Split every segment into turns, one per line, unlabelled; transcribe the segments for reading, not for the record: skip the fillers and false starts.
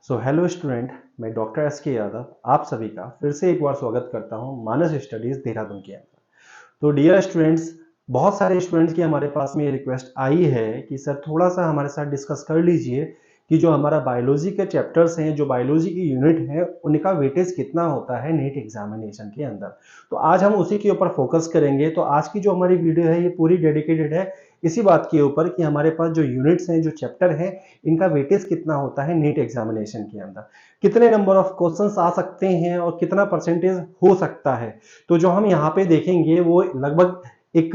Hello student, मैं doctor S के यादव आप सभी का फिर से एक बार स्वागत करता हूं मानस स्टडीज देहरादून के अंदर। तो डियर स्टूडेंट्स, बहुत सारे स्टूडेंट्स की हमारे पास में ये रिक्वेस्ट आई है कि सर थोड़ा सा हमारे साथ डिस्कस कर लीजिए कि जो हमारा बायोलॉजी के चैप्टर्स हैं, जो बायोलॉजी की यूनिट है, उनका वेटेज कितना होता है नीट एग्जामिनेशन के अंदर। तो आज हम उसी के ऊपर फोकस करेंगे। तो आज की जो हमारी वीडियो है ये पूरी डेडिकेटेड है इसी बात के ऊपर कि हमारे पास जो यूनिट्स हैं, जो चैप्टर हैं, इनका वेटेज कितना होता है नीट एग्जामिनेशन के अंदर, कितने नंबर ऑफ क्वेश्चंस आ सकते हैं और कितना परसेंटेज हो सकता है। तो जो हम यहाँ पे देखेंगे वो लगभग एक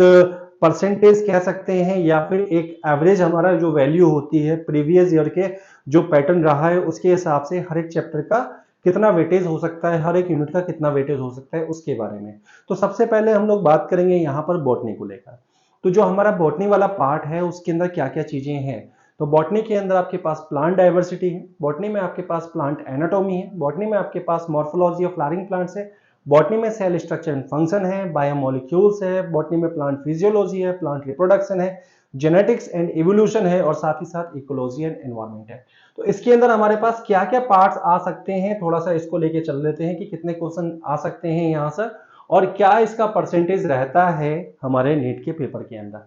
परसेंटेज कह सकते हैं या फिर एक एवरेज हमारा जो वैल्यू होती है प्रीवियस ईयर के जो पैटर्न रहा है उसके हिसाब से हर एक चैप्टर का कितना वेटेज हो सकता है, हर एक यूनिट का कितना वेटेज हो सकता है उसके बारे में। तो सबसे पहले हम लोग बात करेंगे यहाँ पर बॉटनी को लेकर। तो जो हमारा बॉटनी वाला पार्ट है उसके अंदर क्या क्या चीजें हैं। तो बॉटनी के अंदर आपके पास प्लांट डाइवर्सिटी है, बॉटनी में आपके पास प्लांट एनाटॉमी है, बॉटनी में आपके पास मॉर्फोलॉजी ऑफ फ्लावरिंग प्लांट्स है, बॉटनी में सेल स्ट्रक्चर एंड फंक्शन है, बायोमोलिक्यूल्स है, बॉटनी में प्लांट फिजियोलॉजी है, प्लांट रिप्रोडक्शन है, जेनेटिक्स एंड इवोल्यूशन है और साथ ही साथ इकोलॉजी एंड एनवायरनमेंट है। तो इसके अंदर हमारे पास क्या क्या पार्ट्स आ सकते हैं, थोड़ा सा इसको लेके चल लेते हैं कि कितने क्वेश्चन आ सकते हैं यहाँ से और क्या इसका परसेंटेज रहता है हमारे नीट के पेपर के अंदर।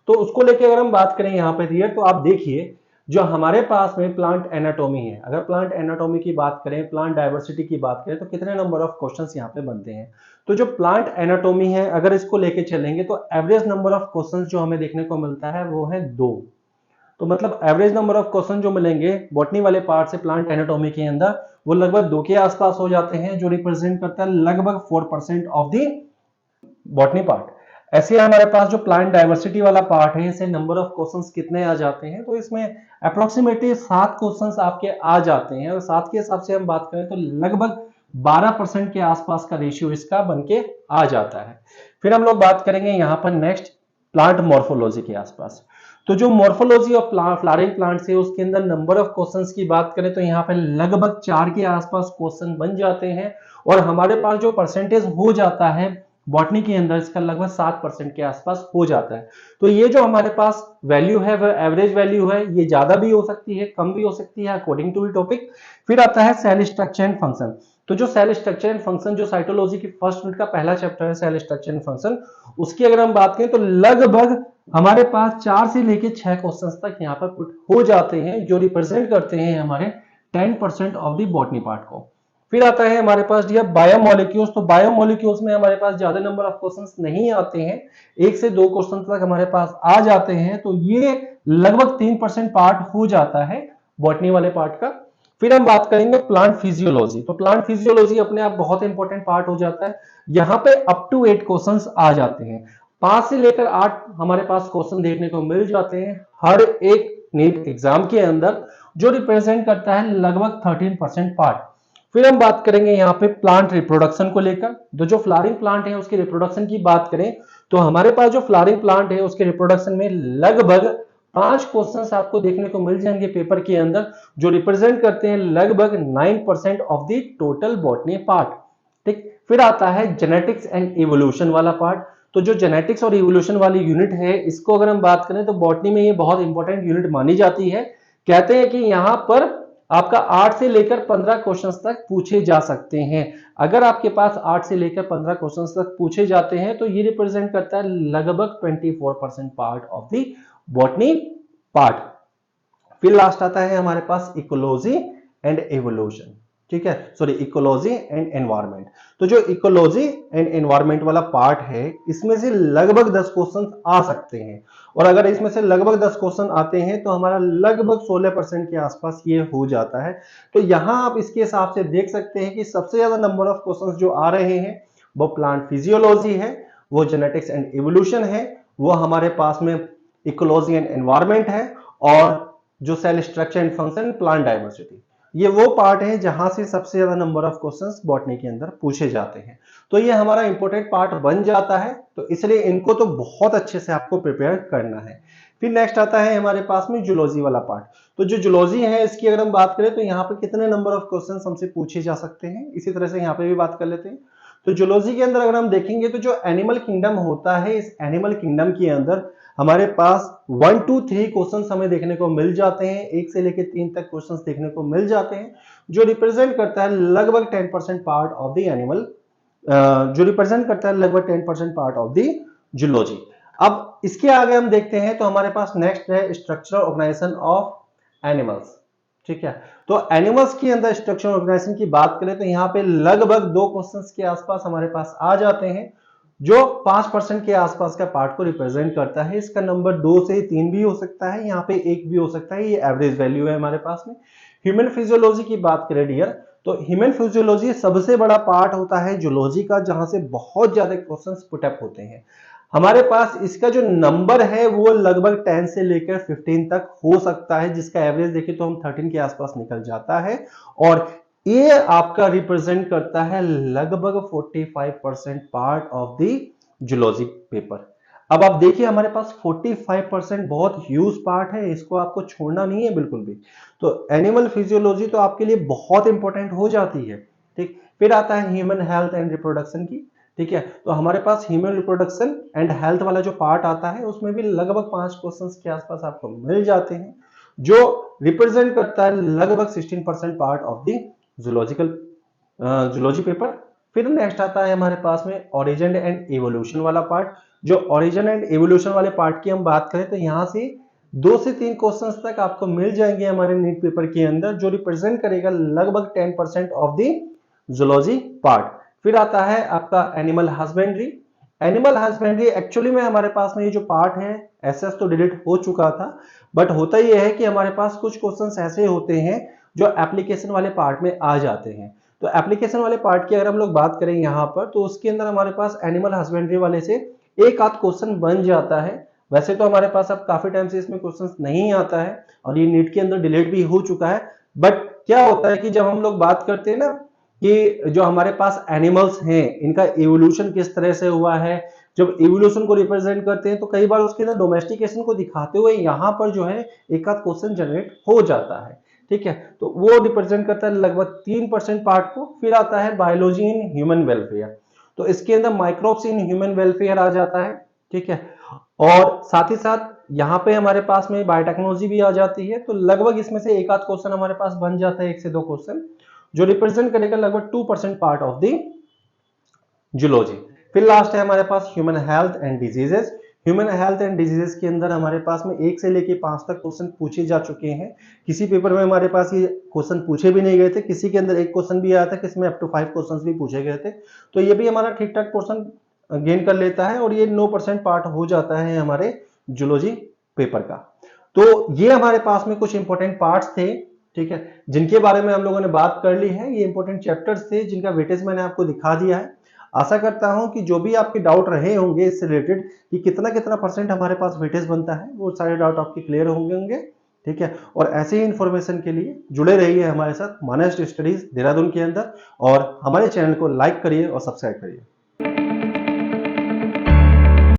तो उसको लेके अगर हम बात करें यहाँ पे तो आप देखिए जो हमारे पास में प्लांट एनाटॉमी है, अगर प्लांट एनाटॉमी की बात करें, प्लांट डाइवर्सिटी की बात करें तो कितने नंबर ऑफ क्वेश्चंस यहाँ पे बनते हैं। तो जो प्लांट एनाटॉमी है अगर इसको लेके चलेंगे तो एवरेज नंबर ऑफ क्वेश्चंस जो हमें देखने को मिलता है वो है 2। तो मतलब एवरेज नंबर ऑफ क्वेश्चन जो मिलेंगे बॉटनी वाले पार्ट से प्लांट एनाटॉमी के अंदर वो लगभग 2 के आसपास हो जाते हैं, जो रिप्रेजेंट करता है लगभग 4% ऑफ द बॉटनी पार्ट। ऐसे हमारे पास जो प्लांट डाइवर्सिटी वाला पार्ट है इसे नंबर ऑफ क्वेश्चंस कितने आ जाते हैं, तो इसमें अप्रोक्सीमेटली 7 क्वेश्चंस आपके आ जाते हैं और 7 के हिसाब से हम बात करें तो लगभग 12% के आसपास का रेशियो इसका बनके आ जाता है। फिर हम लोग बात करेंगे यहाँ पर नेक्स्ट प्लांट मॉर्फोलॉजी के आसपास। तो जो मॉर्फोलॉजी ऑफ फ्लावरिंग प्लांट्स है उसके अंदर नंबर ऑफ क्वेश्चंस की बात करें तो यहाँ पे लगभग 4 के आसपास क्वेश्चन बन जाते हैं और हमारे पास जो परसेंटेज हो जाता है बॉटनी के अंदर इसका लगभग 7% के आसपास हो जाता है। तो ये जो हमारे पास वैल्यू है वह एवरेज वैल्यू है, ये ज्यादा भी हो सकती है कम भी हो सकती है अकॉर्डिंग टू टॉपिक। फिर आता है सेल स्ट्रक्चर एंड फंक्शन। तो जो सेल स्ट्रक्चर एंड फंक्शन जो साइटोलॉजी की फर्स्ट यूनिट का पहला चैप्टर है सेल स्ट्रक्चर एंड फंक्शन, उसकी अगर हम बात करें तो लगभग हमारे पास 4 से लेके 6 क्वेश्चंस तक यहाँ पर पुट हो जाते हैं जो रिप्रेजेंट करते हैं हमारे 10% ऑफ द बॉटनी पार्ट को। फिर आता है हमारे पास दिया बायोमोलिक्यूल्स। तो बायोमोलिक्यूल्स में हमारे पास ज्यादा नंबर ऑफ क्वेश्चंस नहीं आते हैं, 1 से 2 क्वेश्चन तक हमारे पास आ जाते हैं, तो ये लगभग 3% पार्ट हो जाता है बॉटनी वाले पार्ट का। फिर हम बात करेंगे प्लांट फिजियोलॉजी। तो प्लांट फिजियोलॉजी अपने आप बहुत इंपॉर्टेंट पार्ट हो जाता है, यहाँ पे अप टू 8 क्वेश्चंस आ जाते हैं, 5 से लेकर 8 हमारे पास क्वेश्चन देखने को मिल जाते हैं हर एक नीट एग्जाम के अंदर, जो रिप्रेजेंट करता है लगभग 13% पार्ट। फिर हम बात करेंगे यहाँ पे प्लांट रिप्रोडक्शन को लेकर। तो जो फ्लावरिंग प्लांट है उसके रिप्रोडक्शन की बात करें तो हमारे पास जो फ्लावरिंग प्लांट है उसके रिप्रोडक्शन में लगभग 5 क्वेश्चंस आपको देखने को मिल जाएंगे पेपर के अंदर, जो रिप्रेजेंट करते हैं लगभग 9% of the total botany part. ठीक, फिर आता है जेनेटिक्स एंड इवोल्यूशन वाला पार्ट। तो जो जेनेटिक्स और इवोल्यूशन वाली यूनिट है इसको अगर हम बात करें तो बॉटनी में ये बहुत इंपॉर्टेंट यूनिट मानी जाती है। कहते हैं कि यहाँ पर आपका 8 से लेकर 15 क्वेश्चंस तक पूछे जा सकते हैं। अगर आपके पास 8 से लेकर 15 क्वेश्चंस तक पूछे जाते हैं तो ये रिप्रेजेंट करता है लगभग 24% part of the botany part. फिर लास्ट आता है हमारे पास इकोलॉजी एंड एवोल्यूशन। ठीक है, सॉरी, इकोलॉजी एंड एनवायरनमेंट। तो जो इकोलॉजी एंड एनवायरनमेंट वाला पार्ट है इसमें से लगभग 10 क्वेश्चन आ सकते हैं और अगर इसमें से लगभग 10 क्वेश्चन आते हैं तो हमारा लगभग 16% के आसपास ये हो जाता है। तो यहां आप इसके हिसाब से देख सकते हैं कि सबसे ज्यादा नंबर ऑफ क्वेश्चन जो आ रहे हैं वो प्लांट फिजियोलॉजी है, वो जेनेटिक्स एंड इवोल्यूशन है, वो हमारे पास में इकोलॉजी एंड एनवायरनमेंट है और जो cell structure and function plant diversity, ये वो पार्ट है जहां से सबसे ज्यादा नंबर ऑफ क्वेश्चंस बॉटनी के अंदर पूछे जाते हैं। तो ये हमारा इंपॉर्टेंट पार्ट बन जाता है, तो इसलिए इनको तो बहुत अच्छे से आपको प्रिपेयर करना है। फिर नेक्स्ट आता है हमारे पास में जूलॉजी वाला पार्ट। तो जो जूलॉजी है इसकी अगर हम बात करें तो यहाँ पे कितने नंबर ऑफ क्वेश्चंस हमसे पूछे जा सकते हैं, इसी तरह से यहाँ पे भी बात कर लेते हैं। तो जूलॉजी के अंदर अगर हम देखेंगे तो जो एनिमल किंगडम होता है, इस एनिमल किंगडम के अंदर हमारे पास 1 2 3 क्वेश्चंस हमें देखने को मिल जाते हैं, 1 से लेकर 3 तक क्वेश्चंस देखने को मिल जाते हैं, जो रिप्रेजेंट करता है लगभग 10% पार्ट ऑफ द एनिमल, जो रिप्रेजेंट करता है लगभग 10% पार्ट ऑफ द जूलॉजी। अब इसके आगे हम देखते हैं तो हमारे पास नेक्स्ट है स्ट्रक्चरल ऑर्गेनाइजेशन ऑफ एनिमल्स। ठीक है, तो एनिमल्स के अंदर स्ट्रक्चरल ऑर्गेनाइजेशन की बात करें तो यहाँ पे लगभग 2 क्वेश्चंस के आसपास हमारे पास आ जाते हैं, जो 5% के आसपास का पार्ट को रिप्रेजेंट करता है। इसका नंबर 2 से 3 भी हो सकता है, यहाँ पे 1 भी हो सकता है, ये एवरेज वैल्यू है हमारे पास में। ह्यूमन फिजियोलॉजी की बात करें डियर, तो ह्यूमन फिजियोलॉजी सबसे बड़ा पार्ट होता है जूलॉजी का, जहां से बहुत ज्यादा क्वेश्चंस पुटअप होते हैं। हमारे पास इसका जो नंबर है वो लगभग 10 से लेकर 15 तक हो सकता है, जिसका एवरेज देखें तो हम 13 के आसपास निकल जाता है, और ये आपका रिप्रेजेंट करता है लगभग 45% part of the zoology paper. अब आप देखिए हमारे पास 45% बहुत ह्यूज पार्ट है, इसको आपको छोड़ना नहीं है बिल्कुल भी। तो एनिमल फिजियोलॉजी तो आपके लिए बहुत इंपॉर्टेंट हो जाती है। ठीक, फिर आता है ह्यूमन हेल्थ एंड रिप्रोडक्शन की। ठीक है, तो हमारे पास ह्यूमन रिप्रोडक्शन एंड हेल्थ वाला जो पार्ट आता है उसमें भी लगभग 5 क्वेश्चंस के आसपास आपको मिल जाते हैं, जो रिप्रेजेंट करता है लगभग 16% part of the zoology paper. फिर नेक्स्ट आता है हमारे पास में ओरिजिन एंड इवोल्यूशन वाला पार्ट। जो ओरिजिन एंड इवोल्यूशन वाले पार्ट की हम बात करें तो यहां से 2 से 3 क्वेश्चंस तक आपको मिल जाएंगे हमारे नीट पेपर के अंदर, जो रिप्रेजेंट करेगा लगभग 10% ऑफ द जूलॉजी पार्ट। फिर आता है आपका animal husbandry. Animal husbandry actually में हमारे पास में ये जो पार्ट है एसएस तो डिलीट हो चुका था, बट होता यह है कि हमारे पास कुछ क्वेश्चंस ऐसे होते हैं जो एप्लीकेशन वाले पार्ट में आ जाते हैं। तो एप्लीकेशन वाले पार्ट की अगर हम लोग बात करें यहाँ पर, तो उसके अंदर हमारे पास एनिमल हस्बेंड्री वाले से एक आध क्वेश्चन बन जाता है। वैसे तो हमारे पास अब काफी टाइम से इसमें क्वेश्चन नहीं आता है और ये नीट के अंदर डिलीट भी हो चुका है। बट क्या होता है कि जब हम लोग बात करते हैं ना कि जो हमारे पास एनिमल्स हैं इनका इवोल्यूशन किस तरह से हुआ है, जब इवोल्यूशन को रिप्रेजेंट करते हैं तो कई बार उसके अंदर डोमेस्टिकेशन को दिखाते हुए यहाँ पर जो है एक आध क्वेश्चन जनरेट हो जाता है। ठीक है, तो वो रिप्रेजेंट करता है लगभग 3% पार्ट को। फिर आता है बायोलॉजी इन ह्यूमन वेलफेयर, तो इसके अंदर माइक्रोब्स इन ह्यूमन वेलफेयर आ जाता है। ठीक है, और साथ ही साथ यहाँ पे हमारे पास में बायोटेक्नोलॉजी भी आ जाती है, तो लगभग इसमें से एक आध क्वेश्चन हमारे पास बन जाता है, 1 से 2 क्वेश्चन, जो रिप्रेजेंट करेगा लगभग 2% पार्ट ऑफ द जूलॉजी। फिर लास्ट है हमारे पास human health and diseases. Human health and diseases के अंदर हमारे पास में 1 से लेके 5 तक क्वेश्चन पूछे जा चुके हैं। किसी पेपर में हमारे पास ये क्वेश्चन पूछे भी नहीं गए थे, किसी के अंदर एक क्वेश्चन भी आया था, किसमें अप टू 5 क्वेश्चन भी पूछे गए थे। तो ये भी हमारा ठीक ठाक क्वेश्चन गेन कर लेता है और ये 9% पार्ट हो जाता है हमारे जूलॉजी पेपर का। तो ये हमारे पास में कुछ इंपॉर्टेंट पार्ट्स थे, ठीक है, जिनके बारे में हम लोगों ने बात कर ली है। ये इंपॉर्टेंट चैप्टर्स थे जिनका वेटेज मैंने आपको दिखा दिया है। आशा करता हूं कि जो भी आपके डाउट रहे होंगे इससे रिलेटेड कि कितना कितना परसेंट हमारे पास वेटेज बनता है, वो सारे डाउट आपके क्लियर होंगे। ठीक है, और ऐसे ही इंफॉर्मेशन के लिए जुड़े रहिए हमारे साथ मानस स्टडीज देहरादून के अंदर, और हमारे चैनल को लाइक करिए और सब्सक्राइब करिए।